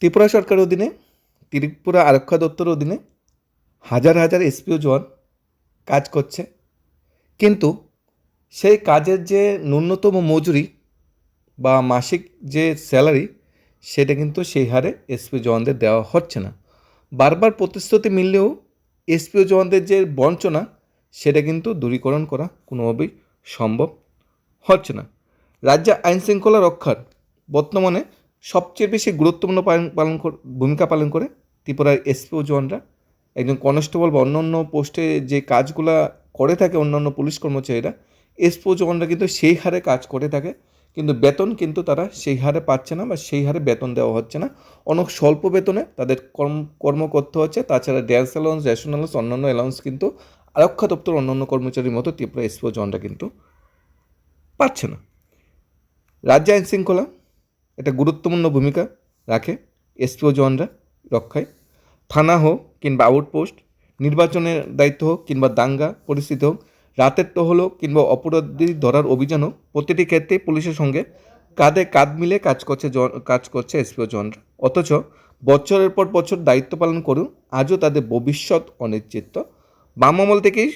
ত্রিপুরা সরকারের অধীনে ত্রিপুরা আরক্ষা দপ্তরের অধীনে হাজার হাজার এসপিও জওয়ান কাজ করছে, কিন্তু সেই কাজের যে ন্যূনতম মজুরি বা মাসিক যে স্যালারি সেটা কিন্তু সেই হারে এসপিও জওয়ানদের দেওয়া হচ্ছে না। বারবার প্রতিশ্রুতি মিললেও এসপিও জওয়ানদের যে বঞ্চনা সেটা কিন্তু দূরীকরণ করা কোনোভাবেই সম্ভব হচ্ছে না। রাজ্যে আইন শৃঙ্খলা রক্ষার বর্তমানে সবচেয়ে বেশি গুরুত্বপূর্ণ ভূমিকা পালন করে ত্রিপুরার এসপিও জওয়ানরা। একজন কনস্টেবল বা অন্যান্য পোস্টে যে কাজগুলা করে থাকে অন্যান্য পুলিশ কর্মচারীরা, এসপিও জওয়ানরা কিন্তু সেই হারে কাজ করে থাকে, কিন্তু বেতন কিন্তু তারা সেই হারে পাচ্ছে না বা সেই হারে বেতন দেওয়া হচ্ছে না। অনেক স্বল্প বেতনে তাদের কর্ম করতে হচ্ছে। তাছাড়া ড্যান্স অ্যালাউন্স, রেশন অ্যালাউন্স, অন্যান্য অ্যালাউন্স কিন্তু আরক্ষা দপ্তর অন্যান্য কর্মচারীর মতো ত্রিপুরা এসপিও জওয়ানরা কিন্তু পাচ্ছে না। রাজ্য আইন শৃঙ্খলা একটা গুরুত্বপূর্ণ ভূমিকা রাখে এসপিও জওয়ানরা রক্ষায়। থানা হোক কিংবা আউটপোস্ট, নির্বাচনের দায়িত্ব হোক কিংবা দাঙ্গা পরিস্থিতি হোক, রাতের টহল হোক কিংবা অপরাধী ধরার অভিযান হোক, প্রতিটি ক্ষেত্রে পুলিশের সঙ্গে কাঁধে কাঁধ মিলে কাজ করছে এসপিও জওয়ানরা। অথচ বছরের পর বছর দায়িত্ব পালন করেও আজও তাদের ভবিষ্যৎ অনিশ্চিত। বাম আমল থেকেই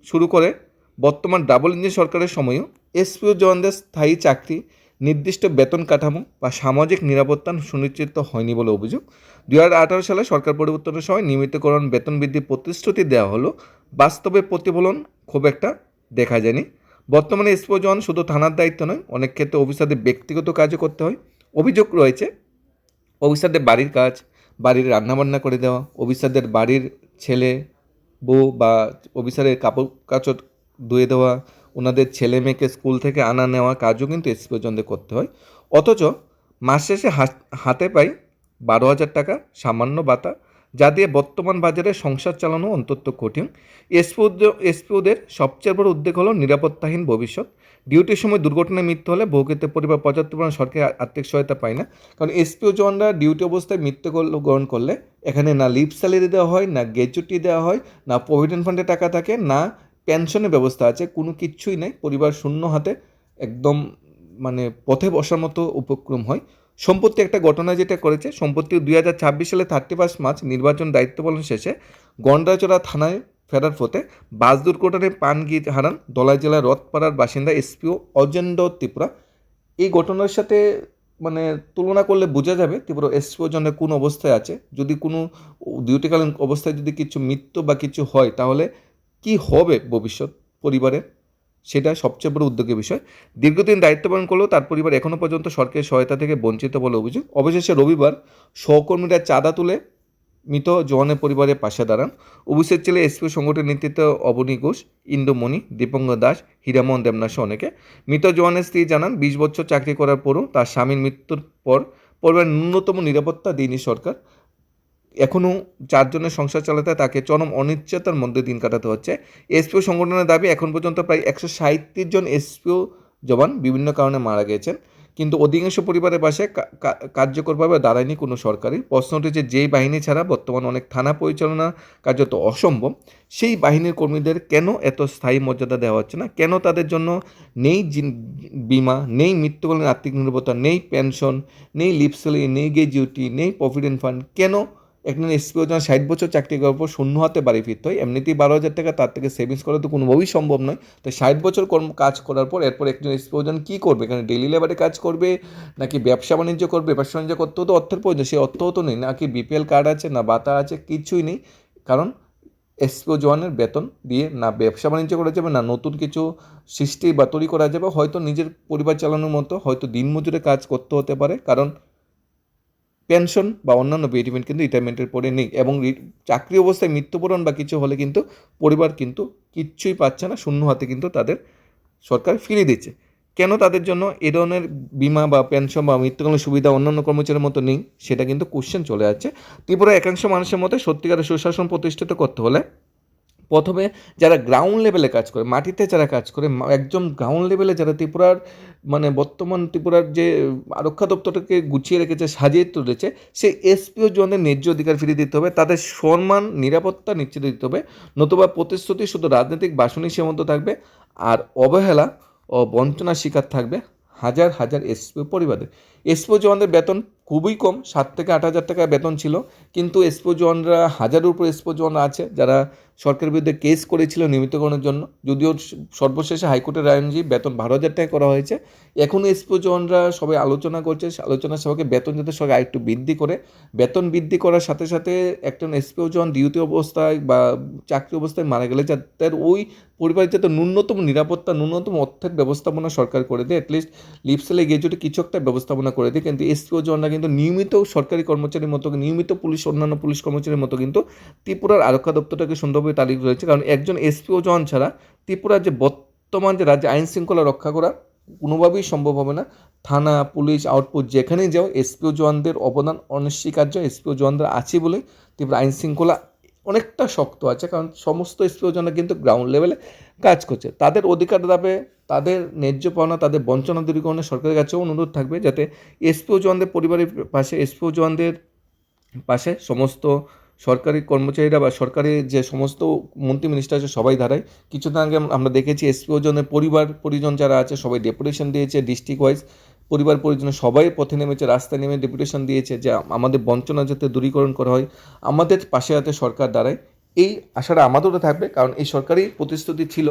শুরু করে বর্তমান ডাবল ইঞ্জিন সরকারের সময়ও এসপিও জওয়ানদের স্থায়ী চাকরি, নির্দিষ্ট বেতন কাঠামো বা সামাজিক নিরাপত্তা সুনিশ্চিত হয়নি বলে অভিযোগ। 2018 সালে সরকার পরিবর্তনের সময় নিয়মিতকরণ বেতন বৃদ্ধির প্রতিশ্রুতি দেওয়া হলো, বাস্তবে প্রতিফলন খুব একটা দেখা যায়নি। বর্তমানে এসপিও জওয়ান শুধু থানার দায়িত্ব নয়, অনেক ক্ষেত্রে অফিসারদের ব্যক্তিগত কাজও করতে হয়। অভিযোগ রয়েছে অফিসারদের বাড়ির কাজ, বাড়ির রান্নাবান্না করে দেওয়া, অফিসারদের বাড়ির ছেলে বউ বা অফিসারের কাপড় কাচড় ধুয়ে দেওয়া, ওনাদের ছেলে মেয়েকে স্কুল থেকে আনা নেওয়া কাজও কিন্তু এসপিও জনদের করতে হয়। অথচ মাস শেষে হাতে পাই 12,000 টাকা সামান্য ভাতা, যা দিয়ে বর্তমান বাজারে সংসার চালানো অন্তত কঠিন। এসপিওদের সবচেয়ে বড় উদ্বেগ হলো নিরাপত্তাহীন ভবিষ্যৎ। ডিউটির সময় দুর্ঘটনায় মৃত্যু হলে বহু ক্ষেত্রে পরিবার পর্যাপ্ত পরিমাণ সরকারি আর্থিক সহায়তা পায় না। কারণ এসপিও জওয়ানরা ডিউটি অবস্থায় মৃত্যুবরণ করলে এখানে না লিভ স্যালারি দেওয়া হয়, না গ্র্যাচুইটি দেওয়া হয়, না প্রভিডেন্ট ফান্ডে টাকা থাকে, না পেনশনের ব্যবস্থা আছে, কোনো কিচ্ছুই নেই। পরিবার শূন্য হাতে একদম মানে পথে বসার মতো উপক্রম হয়। সম্প্রতি একটা ঘটনা যেটা করেছে, সম্প্রতি 2026 সালে 31 মার্চ নির্বাচন দায়িত্ব পালন শেষে গন্ডাচড়া থানায় ফেরার পথে বাস দুর্ঘটনায় প্রাণ হারান ধলাই জেলার রথপাড়ার বাসিন্দা এসপিও অজেন্দ্র ত্রিপুরা। এই ঘটনার সাথে মানে তুলনা করলে বোঝা যাবে ত্রিপুরা এসপিও জনের কোন অবস্থায় আছে। যদি কোনো ডিউটিকালীন অবস্থায় যদি কিছু মৃত্যু বা কিছু হয় তাহলে কি হবে ভবিষ্যৎ পরিবারের, সেটা সবচেয়ে বড় উদ্যোগের বিষয়। দীর্ঘদিন দায়িত্ব পালন করলেও তার পরিবার এখনও পর্যন্ত সরকারি সহায়তা থেকে বঞ্চিত বলে অভিযোগ। অবশেষে রবিবার সহকর্মীরা চাঁদা তুলে মৃত জওয়ানের পরিবারের পাশে দাঁড়ান। অভিষেক ছেলে এসপিও সংগঠনের নেতৃত্বে অবনী ঘোষ, ইন্দুমণি, দীপঙ্কর দাস, হীরামোহন দেবনাথ অনেকে। মৃত জওয়ানের স্ত্রী জানান 20 বছর চাকরি করার পরও তার স্বামীর মৃত্যুর পর পরিবারের ন্যূনতম নিরাপত্তা দেয়নি সরকার। এখনও 4 জনের সংসার চালাতে তাকে চরম অনিশ্চয়তার মধ্যে দিন কাটাতে হচ্ছে। এসপিও সংগঠনের দাবি এখন পর্যন্ত প্রায় 137 জন এসপিও জওয়ান বিভিন্ন কারণে মারা গেছেন, কিন্তু অধিকাংশ পরিবারের পাশে কার্যকরভাবে দাঁড়ায়নি কোনো সরকারি। প্রশ্ন উঠেছে, যেই বাহিনী ছাড়া বর্তমানে অনেক থানা পরিচালনা কার্যত অসম্ভব, সেই বাহিনীর কর্মীদের কেন এত স্থায়ী মর্যাদা দেওয়া হচ্ছে না? কেন তাদের জন্য নেই বিমা, নেই মৃত্যুকালীন আর্থিক নিরাপত্তা, নেই পেনশন, নেই লিভ স্যালারি, নেই গ্র্যাচুইটি, নেই প্রভিডেন্ট ফান্ড? কেন একজন এসপিও যখন 60 বছর চাকরি করার পর শূন্য হাতে বাড়ি ফিরতে হয়? এমনিতেই 12,000 টাকা তার থেকে সেভিংস করা তো কোনোভাবেই সম্ভব নয়। তো 60 বছর কাজ করার পর এরপর একজন এসপিও জন কী করবে? এখানে ডেইলি লেবারে কাজ করবে, নাকি ব্যবসা বাণিজ্য করবে? ব্যবসা বাণিজ্য করতেও তো অর্থের প্রয়োজন, সেই অর্থও তো নেই। নাকি বিপিএল কার্ড আছে, না ভাতা আছে, কিছুই নেই। কারণ এসপিও জওয়ানের বেতন দিয়ে না ব্যবসা বাণিজ্য করা যাবে, না নতুন কিছু সৃষ্টি বা তৈরি করা যাবে। হয়তো নিজের পরিবার চালানোর মতো হয়তো দিনমজুরে কাজ করতে হতে পারে, কারণ পেনশন বা অন্যান্য বেনিফিট কিন্তু রিটায়ারমেন্টের পরে নেই। এবং চাকরি অবস্থায় মৃত্যুবরণ বা কিছু হলে কিন্তু পরিবার কিন্তু কিচ্ছুই পাচ্ছে না, শূন্য হাতে কিন্তু তাদের সরকার ফিরিয়ে দিচ্ছে। কেন তাদের জন্য এ ধরনের বিমা বা পেনশন বা মৃত্যুকালীন সুবিধা অন্যান্য কর্মচারীর মতো নেই, সেটা কিন্তু কোশ্চেন চলে যাচ্ছে। ত্রিপুরা একাংশ মানুষের মতে সত্যিকারের সুশাসন প্রতিষ্ঠিত করতে হলে প্রথমে যারা গ্রাউন্ড লেভেলে কাজ করে, মাটিতে যারা কাজ করে, একদম গ্রাউন্ড লেভেলে যারা ত্রিপুরার মানে বর্তমান ত্রিপুরার যে আরক্ষা দপ্তরটাকে গুছিয়ে রেখেছে, সাজিয়ে তুলেছে, সেই এসপিও জনদের ন্যায্য অধিকার ফিরিয়ে দিতে হবে, তাদের সম্মান নিরাপত্তা নিশ্চিত দিতে হবে। নতুবা প্রতিশ্রুতি শুধু রাজনৈতিক বাসনী সীমান্ত থাকবে, আর অবহেলা ও বঞ্চনার শিকার থাকবে হাজার হাজার এসপিও পরিবারের। এসপিও জওয়ানদের বেতন খুবই কম, 7 থেকে 8 হাজার টাকা বেতন ছিল, কিন্তু এসপিও জওয়ানরা হাজারের উপর এসপিও জওয়ানরা আছে যারা সরকারের বিরুদ্ধে কেস করেছিল নিয়মিতকরণের জন্য। যদিও সর্বশেষে হাইকোর্টের রায় অনুযায়ী বেতন 12,000 টাকা করা হয়েছে। এখনও এসপিও জওয়ানরা সবাই আলোচনা করছে, আলোচনা সবাইকে বেতন যাতে সরকার আরেকটু বৃদ্ধি করে। বেতন বৃদ্ধি করার সাথে সাথে একজন এসপিও জওয়ান ডিউটি অবস্থায় বা চাকরি অবস্থায় মারা গেলে যাদের ওই পরিবারের যাতে ন্যূনতম নিরাপত্তা, ন্যূনতম অর্থের ব্যবস্থাপনা সরকার করে দেয়, অ্যাটলিস্ট লিপসেলে গেজেটে কিছু একটা ব্যবস্থাপনা করে দেয়। কিন্তু এসপিও জওয়ানরা কিন্তু নিয়মিত সরকারি কর্মচারীর মতো, নিয়মিত পুলিশ, অন্যান্য পুলিশ কর্মচারীর মতো কিন্তু ত্রিপুরার আরক্ষা দপ্তরটাকে সুন্দরভাবে তালিকা রয়েছে। কারণ একজন এসপিও জওয়ান ছাড়া ত্রিপুরার যে বর্তমান যে রাজ্যে আইন শৃঙ্খলা রক্ষা করা কোনোভাবেই সম্ভব হবে না। থানা, পুলিশ, আউটপোস্ট যেখানেই যাও এসপিও জওয়ানদের অবদান অনস্বীকার্য। এসপিও জওয়ানদের আছে বলে ত্রিপুরা আইন শৃঙ্খলা অনেকটা শক্ত আছে, কারণ সমস্ত এসপিও জওয়ানরা কিন্তু গ্রাউন্ড লেভেলে কাজ করছে। তাদের অধিকার দাবে, তাদের ন্যায্য পাওনা, তাদের বঞ্চনা দূরীকরণে সরকারের কাছেও অনুরোধ থাকবে যাতে এসপিও জওয়ানদের পরিবারের পাশে, এসপিও জওয়ানদের পাশে সমস্ত সরকারি কর্মচারীরা বা সরকারি যে সমস্ত মন্ত্রী মিনিস্টার আছে সবাই দাঁড়ায়। কিছুদিন আগে আমরা দেখেছি এসপিও জনের পরিজন যারা আছে সবাই ডেপুটেশন দিয়েছে, ডিস্ট্রিক্ট ওয়াইজ পরিবার পরিজনের সবাই পথে নেমেছে, রাস্তায় নেমে ডেপুটেশন দিয়েছে যে আমাদের বঞ্চনা যাতে দূরীকরণ করা হয়, আমাদের পাশে যাতে সরকার দাঁড়ায়। এই আশাটা আমাদেরও থাকবে, কারণ এই সরকারি প্রতিশ্রুতি ছিল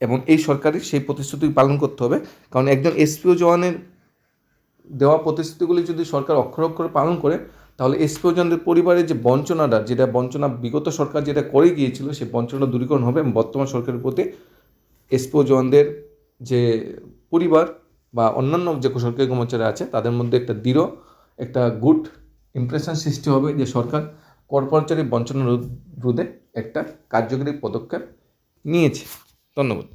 এবং এই সরকারই সেই প্রতিশ্রুতি পালন করতে হবে। কারণ একজন এসপিও জওয়ানের দেওয়া প্রতিশ্রুতিগুলি যদি সরকার অক্ষরে অক্ষরে পালন করে, তাহলে এসপিও জওয়ানদের পরিবারের যে বঞ্চনাটা, যেটা বঞ্চনা বিগত সরকার যেটা করে গিয়েছিল, সেই বঞ্চনা দূরীকরণ হবে এবং বর্তমান সরকারের প্রতি এসপিও জওয়ানদের যে পরিবার বা অন্যান্য যে সরকারি কর্মচারী আছে তাদের মধ্যে একটা দৃঢ়, একটা গুড ইমপ্রেশন সৃষ্টি হবে যে সরকার কর্মচারী বঞ্চনা রোধে একটা কার্যকরী পদক্ষেপ নিয়েছে। ধন্যবাদ।